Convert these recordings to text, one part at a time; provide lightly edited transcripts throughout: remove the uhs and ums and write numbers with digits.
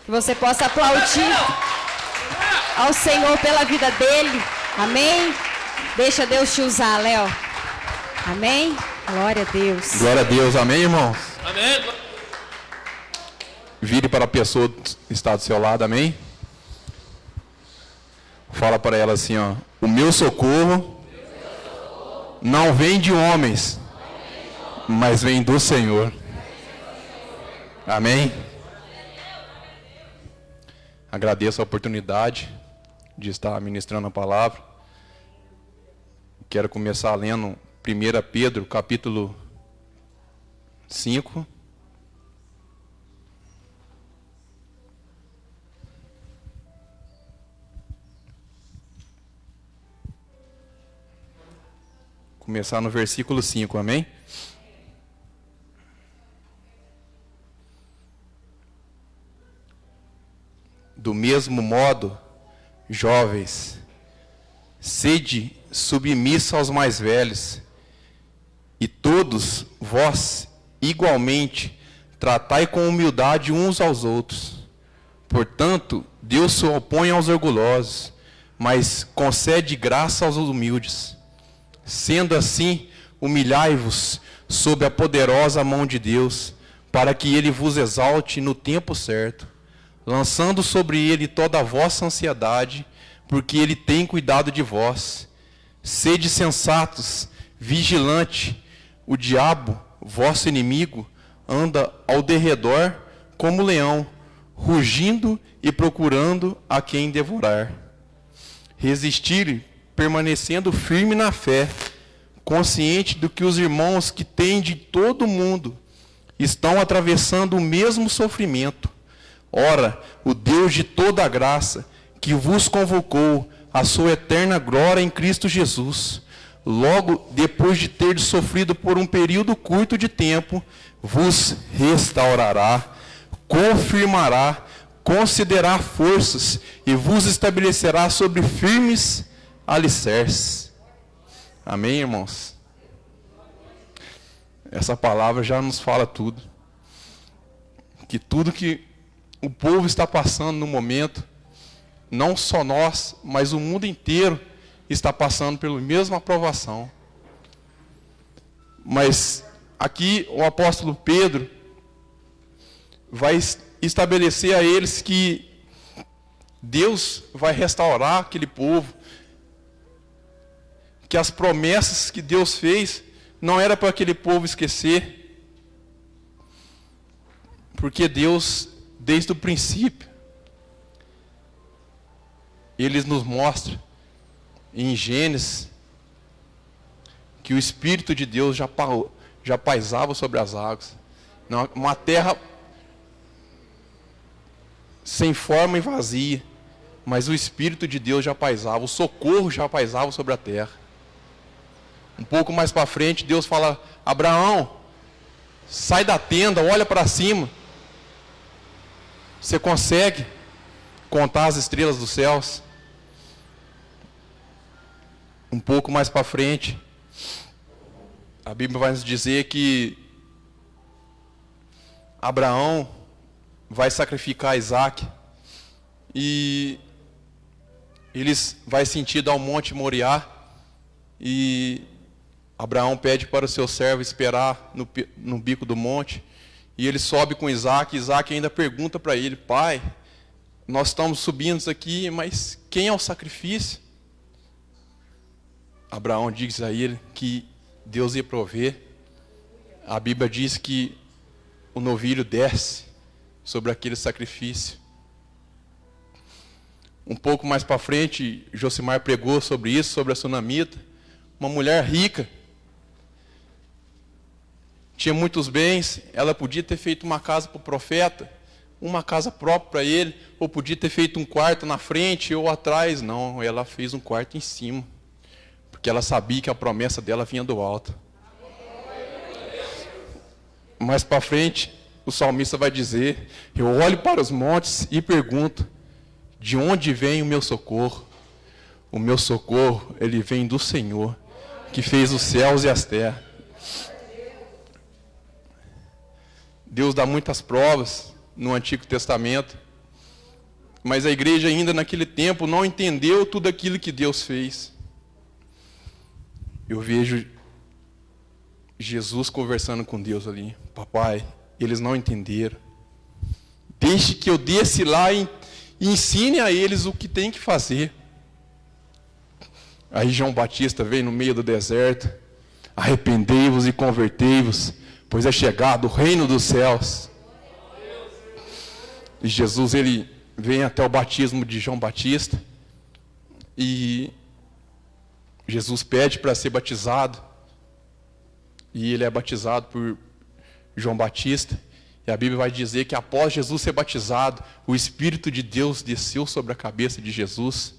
Que você possa aplaudir ao Senhor pela vida dele. Amém? Deixa Deus te usar, Léo. Amém? Glória a Deus. Glória a Deus. Amém, irmãos? Amém. Vire para a pessoa que está do seu lado. Amém? Fala para ela assim, ó. O meu socorro não vem de homens, mas vem do Senhor. Amém? Agradeço a oportunidade de estar ministrando a palavra. Quero começar lendo 1 Pedro, capítulo 5. Começar no versículo 5, amém? Do mesmo modo, jovens, sede submissa aos mais velhos, e todos vós, igualmente, tratai com humildade uns aos outros. Portanto, Deus se opõe aos orgulhosos, mas concede graça aos humildes. Sendo assim, humilhai-vos sob a poderosa mão de Deus, para que Ele vos exalte no tempo certo, lançando sobre Ele toda a vossa ansiedade, porque Ele tem cuidado de vós. Sede sensatos, vigilante. O diabo, vosso inimigo, anda ao derredor como leão, rugindo e procurando a quem devorar. Resistir, permanecendo firme na fé, consciente do que os irmãos que têm de todo o mundo estão atravessando o mesmo sofrimento. Ora, o Deus de toda a graça, que vos convocou à sua eterna glória em Cristo Jesus, logo depois de ter sofrido por um período curto de tempo, vos restaurará, confirmará, concederá forças e vos estabelecerá sobre firmes alicerces. Amém, irmãos? Essa palavra já nos fala tudo. Que tudo que o povo está passando no momento, não só nós, mas o mundo inteiro está passando pela mesma aprovação. Mas aqui o apóstolo Pedro vai estabelecer a eles que Deus vai restaurar aquele povo, que as promessas que Deus fez não era para aquele povo esquecer, porque Deus, desde o princípio, Ele nos mostra em Gênesis que o Espírito de Deus já paisava sobre as águas, uma terra sem forma e vazia, mas o Espírito de Deus já paisava, o socorro já paisava sobre a terra. Um pouco mais para frente, Deus fala: Abraão, sai da tenda, olha para cima. Você consegue contar as estrelas dos céus? Um pouco mais para frente, a Bíblia vai nos dizer que Abraão vai sacrificar Isaac e eles vai sentido ao monte Moriá, e Abraão pede para o seu servo esperar no bico do monte, e ele sobe com Isaac. Isaac ainda pergunta para ele: pai, nós estamos subindo aqui, mas quem é o sacrifício? Abraão diz a ele que Deus ia prover. A Bíblia diz que o novilho desce sobre aquele sacrifício. Um pouco mais para frente, Josimar pregou sobre isso, sobre a sunamita, uma mulher rica, tinha muitos bens, ela podia ter feito uma casa para o profeta, uma casa própria para ele, ou podia ter feito um quarto na frente ou atrás. Não, ela fez um quarto em cima, porque ela sabia que a promessa dela vinha do alto. Mais para frente, o salmista vai dizer: eu olho para os montes e pergunto, de onde vem o meu socorro? O meu socorro, ele vem do Senhor, que fez os céus e as terras. Deus dá muitas provas no Antigo Testamento. Mas a igreja ainda naquele tempo não entendeu tudo aquilo que Deus fez. Eu vejo Jesus conversando com Deus ali. Papai, eles não entenderam. Deixe que eu desça lá e ensine a eles o que tem que fazer. Aí João Batista veio no meio do deserto. Arrependei-vos e convertei-vos, pois é chegado o reino dos céus. E Jesus, ele vem até o batismo de João Batista. E Jesus pede para ser batizado. E ele é batizado por João Batista. E a Bíblia vai dizer que após Jesus ser batizado, o Espírito de Deus desceu sobre a cabeça de Jesus.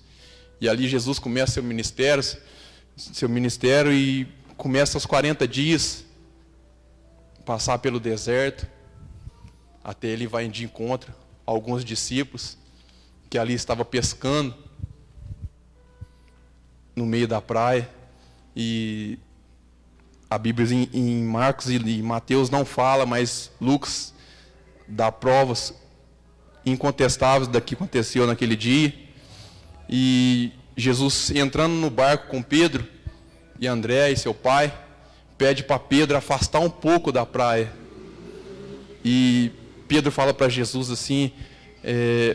E ali Jesus começa seu ministério e começa aos 40 dias, passar pelo deserto, até ele vai de encontro a alguns discípulos, que ali estavam pescando, no meio da praia, e a Bíblia em Marcos e Mateus não fala, mas Lucas dá provas incontestáveis do que aconteceu naquele dia. E Jesus entrando no barco com Pedro e André e seu pai, pede para Pedro afastar um pouco da praia. E Pedro fala para Jesus assim,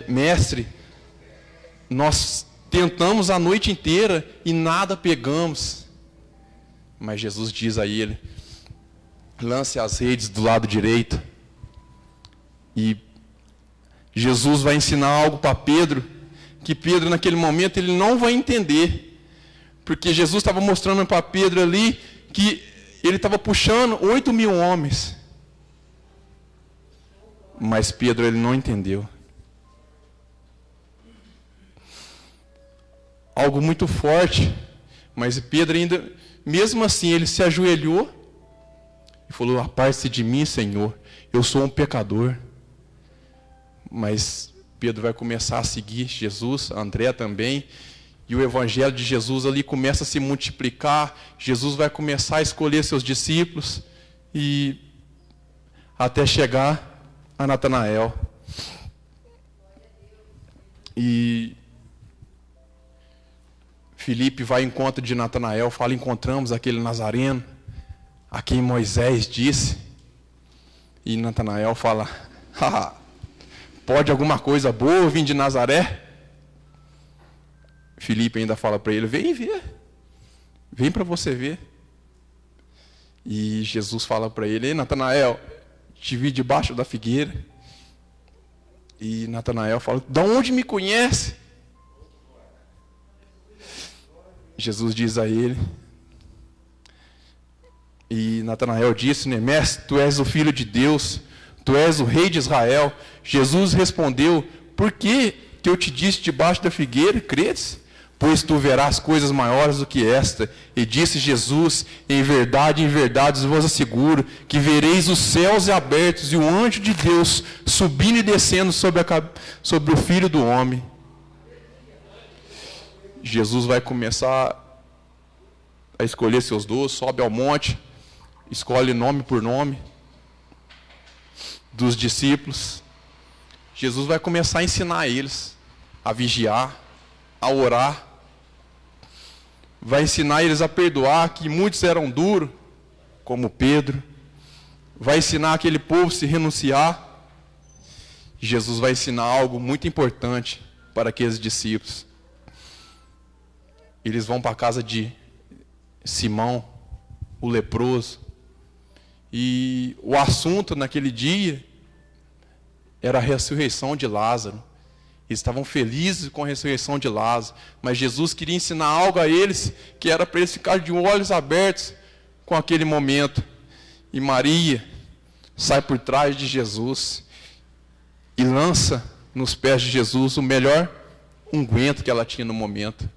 mestre, nós tentamos a noite inteira e nada pegamos. Mas Jesus diz a ele, lance as redes do lado direito. E Jesus vai ensinar algo para Pedro, que Pedro naquele momento ele não vai entender. Porque Jesus estava mostrando para Pedro ali que ele estava puxando 8.000 homens. Mas Pedro ele não entendeu. Algo muito forte. Mas Pedro ainda, mesmo assim, ele se ajoelhou e falou, aparte-se de mim, Senhor, eu sou um pecador. Mas Pedro vai começar a seguir Jesus, André também, e o evangelho de Jesus ali começa a se multiplicar, Jesus vai começar a escolher seus discípulos, e até chegar a Natanael. E Filipe vai ao encontro de Natanael, fala, encontramos aquele Nazareno, a quem Moisés disse, e Natanael fala, pode alguma coisa boa vir de Nazaré? Filipe ainda fala para ele, vem ver, vem para você ver. E Jesus fala para ele, Natanael, te vi debaixo da figueira. E Natanael fala, de onde me conhece? Jesus diz a ele, e Natanael disse, mestre, tu és o Filho de Deus, tu és o Rei de Israel. Jesus respondeu, por que eu te disse debaixo da figueira, credes? Pois tu verás coisas maiores do que esta. E disse Jesus, em verdade vos asseguro, que vereis os céus abertos e o anjo de Deus subindo e descendo sobre o Filho do Homem. Jesus vai começar a escolher seus 12, sobe ao monte, escolhe nome por nome dos discípulos. Jesus vai começar a ensinar eles a vigiar, a orar. Vai ensinar eles a perdoar, que muitos eram duros, como Pedro. Vai ensinar aquele povo a se renunciar. Jesus vai ensinar algo muito importante para aqueles discípulos. Eles vão para a casa de Simão, o leproso. E o assunto naquele dia era a ressurreição de Lázaro. Eles estavam felizes com a ressurreição de Lázaro. Mas Jesus queria ensinar algo a eles, que era para eles ficarem de olhos abertos com aquele momento. E Maria sai por trás de Jesus e lança nos pés de Jesus o melhor unguento que ela tinha no momento.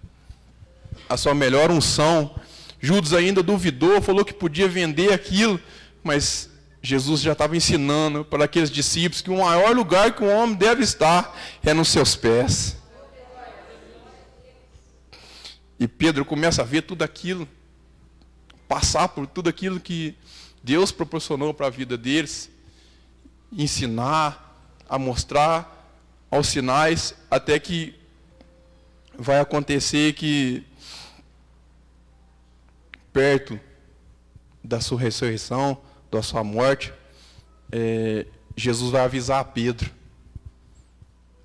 A sua melhor unção. Judas ainda duvidou, falou que podia vender aquilo, mas Jesus já estava ensinando para aqueles discípulos que o maior lugar que um homem deve estar é nos seus pés. E Pedro começa a ver tudo aquilo, passar por tudo aquilo que Deus proporcionou para a vida deles, ensinar, a mostrar aos sinais, até que vai acontecer que, perto da sua ressurreição, da sua morte, Jesus vai avisar a Pedro,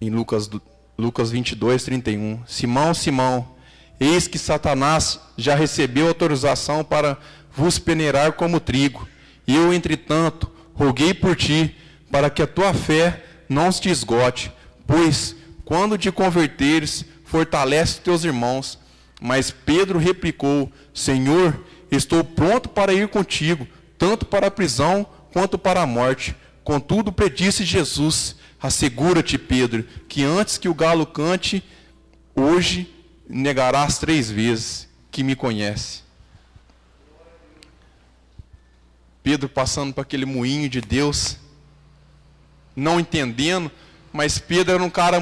em Lucas 22, 31. Simão, Simão, eis que Satanás já recebeu autorização para vos peneirar como trigo. E eu, entretanto, roguei por ti, para que a tua fé não se esgote. Pois, quando te converteres, fortalece os teus irmãos. Mas Pedro replicou, Senhor, estou pronto para ir contigo, tanto para a prisão quanto para a morte. Contudo, predisse Jesus, assegura-te, Pedro, que antes que o galo cante, hoje negarás 3 vezes que me conhece. Pedro passando por aquele moinho de Deus, não entendendo, mas Pedro era um cara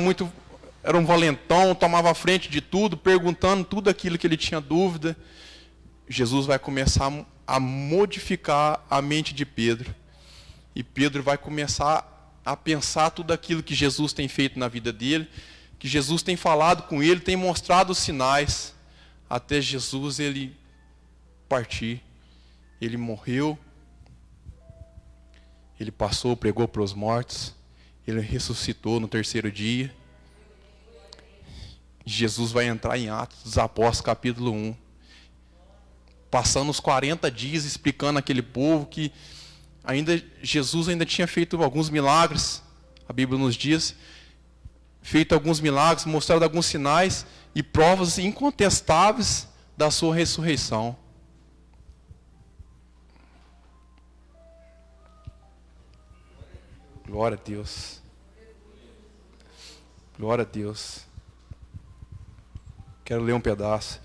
era um valentão, tomava a frente de tudo, perguntando tudo aquilo que ele tinha dúvida. Jesus vai começar a modificar a mente de Pedro. E Pedro vai começar a pensar tudo aquilo que Jesus tem feito na vida dele, que Jesus tem falado com ele, tem mostrado os sinais, até Jesus ele partir. Ele morreu, ele passou, pregou para os mortos, ele ressuscitou no 3º dia. Jesus vai entrar em Atos dos Apóstolos, capítulo 1, passando os 40 dias explicando àquele povo que Jesus ainda tinha feito alguns milagres, a Bíblia nos diz, feito alguns milagres, mostrado alguns sinais e provas incontestáveis da sua ressurreição. Glória a Deus. Glória a Deus. Quero ler um pedaço.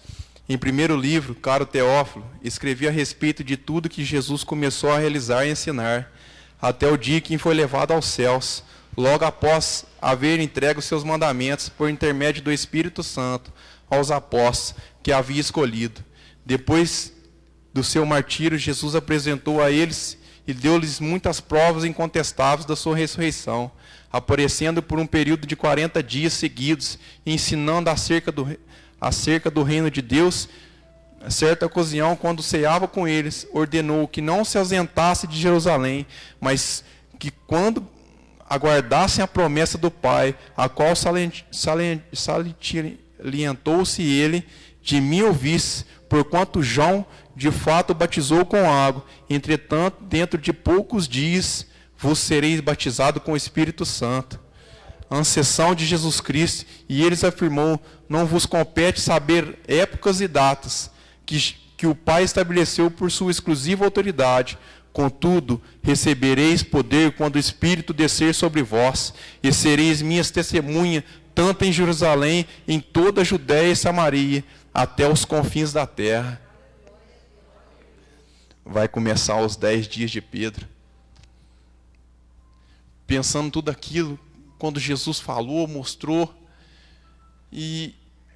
Em primeiro livro, caro Teófilo, escrevi a respeito de tudo que Jesus começou a realizar e ensinar, até o dia em que foi levado aos céus, logo após haver entregue os seus mandamentos por intermédio do Espírito Santo aos apóstolos que havia escolhido. Depois do seu martírio, Jesus apresentou a eles e deu-lhes muitas provas incontestáveis da sua ressurreição, aparecendo por um período de 40 dias seguidos, ensinando acerca do reino de Deus. Certa ocasião, quando ceava com eles, ordenou que não se ausentasse de Jerusalém, mas que quando aguardassem a promessa do Pai, a qual salientou-se ele, de mim ouvisse, porquanto João de fato batizou com água. Entretanto, dentro de poucos dias, vos sereis batizados com o Espírito Santo. A ascensão de Jesus Cristo, e eles afirmou, não vos compete saber épocas e datas que o Pai estabeleceu por sua exclusiva autoridade. Contudo, recebereis poder quando o Espírito descer sobre vós, e sereis minhas testemunhas, tanto em Jerusalém, em toda a Judéia e Samaria, até os confins da terra. Vai começar os 10 dias de Pedro, pensando tudo aquilo, quando Jesus falou, mostrou, e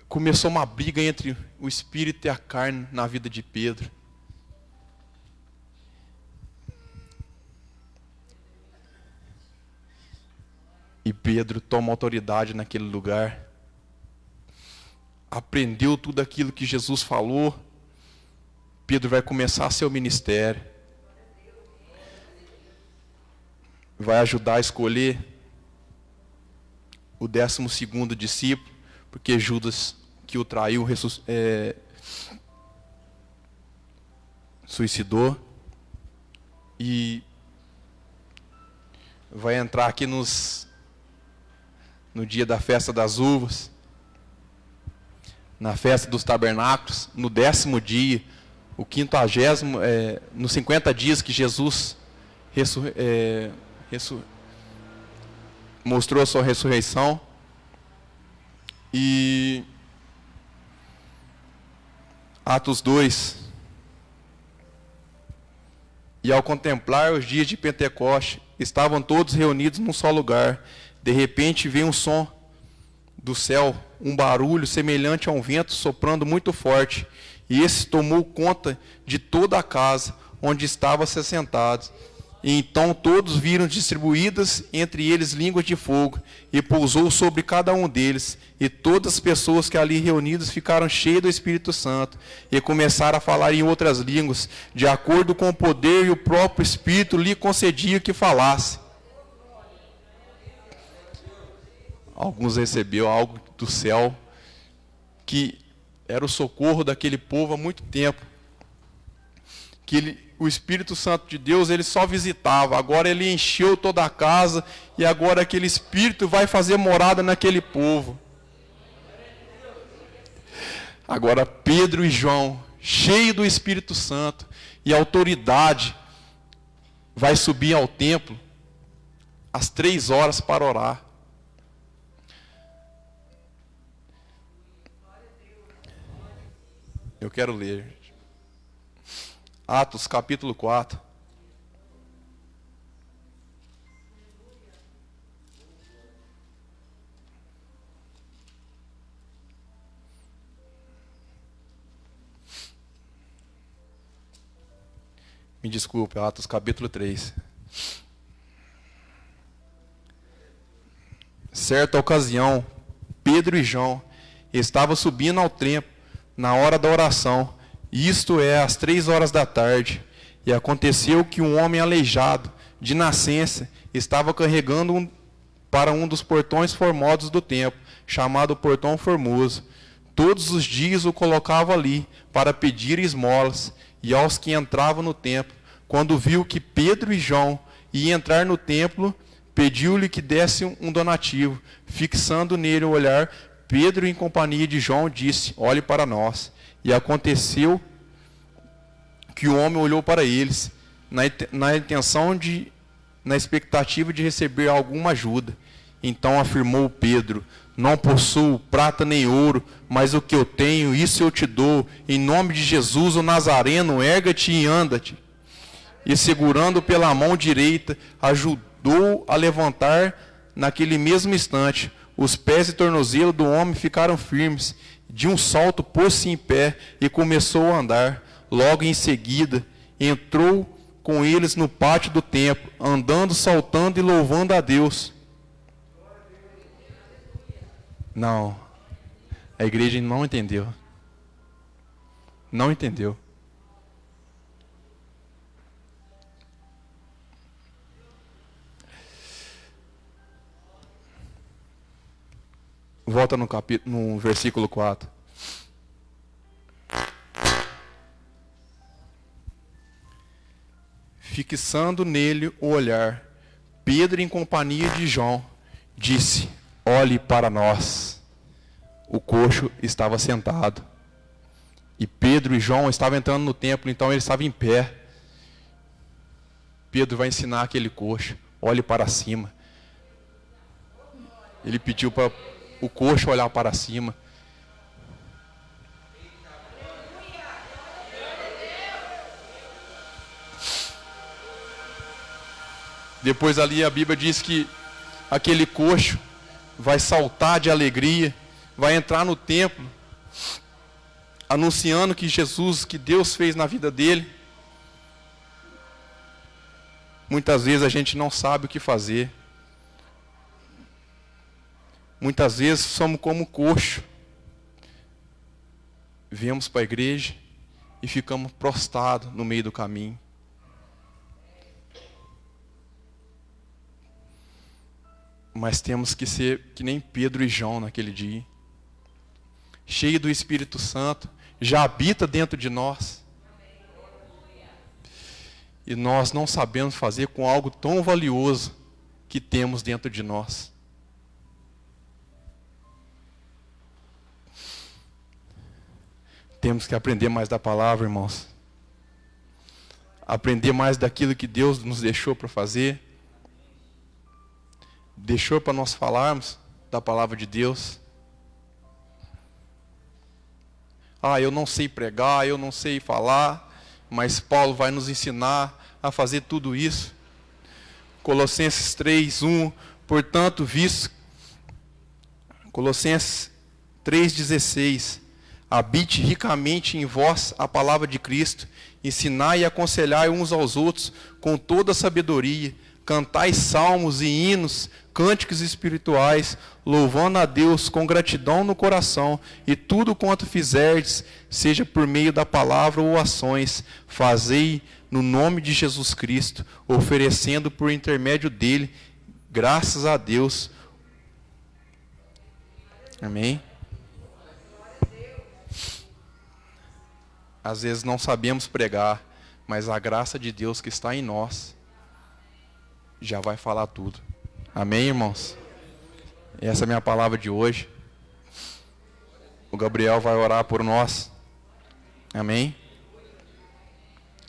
começou uma briga entre o Espírito e a carne na vida de Pedro. E Pedro toma autoridade naquele lugar, aprendeu tudo aquilo que Jesus falou. Pedro vai começar seu ministério, vai ajudar a escolher o 12º discípulo, porque Judas, que o traiu, suicidou, e vai entrar aqui no dia da festa das uvas, na festa dos tabernáculos, no 10º dia, o 50º, nos 50 dias que Jesus mostrou a sua ressurreição. E Atos 2. E ao contemplar os dias de Pentecoste, estavam todos reunidos num só lugar. De repente veio um som do céu, um barulho semelhante a um vento soprando muito forte. E esse tomou conta de toda a casa onde estavam se assentados. E então todos viram distribuídas entre eles línguas de fogo, e pousou sobre cada um deles. E todas as pessoas que ali reunidas ficaram cheias do Espírito Santo, e começaram a falar em outras línguas, de acordo com o poder e o próprio Espírito lhe concedia que falasse. Alguns receberam algo do céu, que era o socorro daquele povo há muito tempo. O Espírito Santo de Deus, ele só visitava, agora ele encheu toda a casa, e agora aquele Espírito vai fazer morada naquele povo. Agora Pedro e João, cheios do Espírito Santo e autoridade, vai subir ao templo às 3 horas para orar. Eu quero ler Atos capítulo 4. Me desculpe, Atos capítulo 3. Certa ocasião, Pedro e João estavam subindo ao templo na hora da oração, isto é, às 3 horas da tarde. E aconteceu que um homem aleijado, de nascença, estava carregando para um dos portões formosos do templo, chamado Portão Formoso. Todos os dias o colocava ali, para pedir esmolas, e aos que entravam no templo, quando viu que Pedro e João iam entrar no templo, pediu-lhe que desse um donativo. Fixando nele o olhar, Pedro, em companhia de João, disse: olhe para nós. E aconteceu que o homem olhou para eles, na expectativa de receber alguma ajuda. Então afirmou Pedro: não possuo prata nem ouro, mas o que eu tenho, isso eu te dou. Em nome de Jesus o Nazareno, erga-te e anda-te. E segurando pela mão direita, ajudou a levantar naquele mesmo instante. Os pés e tornozelo do homem ficaram firmes. De um salto pôs-se em pé e começou a andar. Logo em seguida, entrou com eles no pátio do templo, andando, saltando e louvando a Deus. Não, a igreja não entendeu. Não entendeu. Volta no versículo 4. Fixando nele o olhar, Pedro, em companhia de João, disse: olhe para nós. O coxo estava sentado. E Pedro e João estavam entrando no templo, então ele estava em pé. Pedro vai ensinar aquele coxo: olhe para cima. Ele pediu para o coxo olhar para cima. Depois ali a Bíblia diz que aquele coxo vai saltar de alegria, vai entrar no templo, anunciando que Jesus, que Deus fez na vida dele. Muitas vezes a gente não sabe o que fazer. Muitas vezes somos como coxo. Viemos para a igreja e ficamos prostrados no meio do caminho. Mas temos que ser que nem Pedro e João naquele dia. Cheio do Espírito Santo, já habita dentro de nós. E nós não sabemos fazer com algo tão valioso que temos dentro de nós. Temos que aprender mais da palavra, irmãos. Aprender mais daquilo que Deus nos deixou para fazer. Deixou para nós falarmos da palavra de Deus. Eu não sei pregar, eu não sei falar, mas Paulo vai nos ensinar a fazer tudo isso. Colossenses 3:1, portanto, Colossenses 3:16, Habite ricamente em vós a palavra de Cristo, ensinai e aconselhai uns aos outros com toda a sabedoria, cantai salmos e hinos, cânticos espirituais, louvando a Deus com gratidão no coração, e tudo quanto fizerdes, seja por meio da palavra ou ações, fazei no nome de Jesus Cristo, oferecendo por intermédio dele, graças a Deus. Amém? Às vezes não sabemos pregar, mas a graça de Deus que está em nós já vai falar tudo. Amém, irmãos? Essa é a minha palavra de hoje. O Gabriel vai orar por nós. Amém?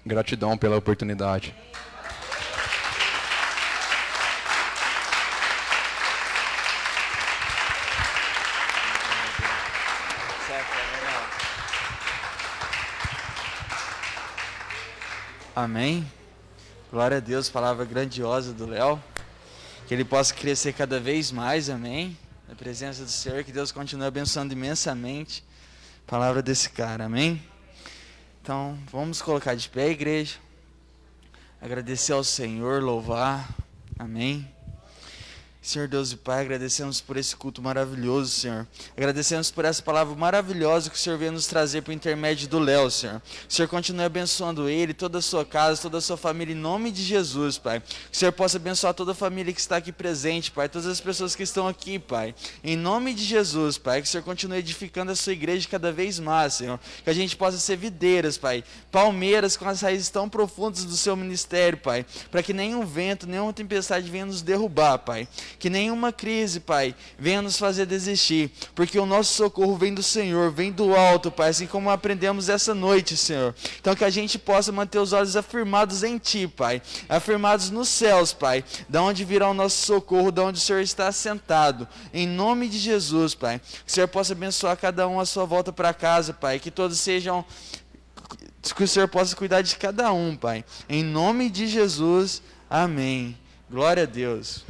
Gratidão pela oportunidade. Amém. Glória a Deus, palavra grandiosa do Léo. Que ele possa crescer cada vez mais, amém. Na presença do Senhor, que Deus continue abençoando imensamente a palavra desse cara, amém. Então, vamos colocar de pé, igreja. Agradecer ao Senhor, louvar, amém. Senhor Deus e Pai, agradecemos por esse culto maravilhoso, Senhor. Agradecemos por essa palavra maravilhosa que o Senhor veio nos trazer por intermédio do Léo, Senhor. O Senhor continue abençoando ele, toda a sua casa, toda a sua família, em nome de Jesus, Pai. Que o Senhor possa abençoar toda a família que está aqui presente, Pai. Todas as pessoas que estão aqui, Pai. Em nome de Jesus, Pai. Que o Senhor continue edificando a sua igreja cada vez mais, Senhor. Que a gente possa ser videiras, Pai. Palmeiras com as raízes tão profundas do seu ministério, Pai. Para que nenhum vento, nenhuma tempestade venha nos derrubar, Pai. Que nenhuma crise, Pai, venha nos fazer desistir, porque o nosso socorro vem do Senhor, vem do alto, Pai, assim como aprendemos essa noite, Senhor. Então que a gente possa manter os olhos afirmados em Ti, Pai, afirmados nos céus, Pai, da onde virá o nosso socorro, da onde o Senhor está assentado, em nome de Jesus, Pai. Que o Senhor possa abençoar cada um à sua volta para casa, Pai, que todos sejam, que o Senhor possa cuidar de cada um, Pai, em nome de Jesus, amém. Glória a Deus.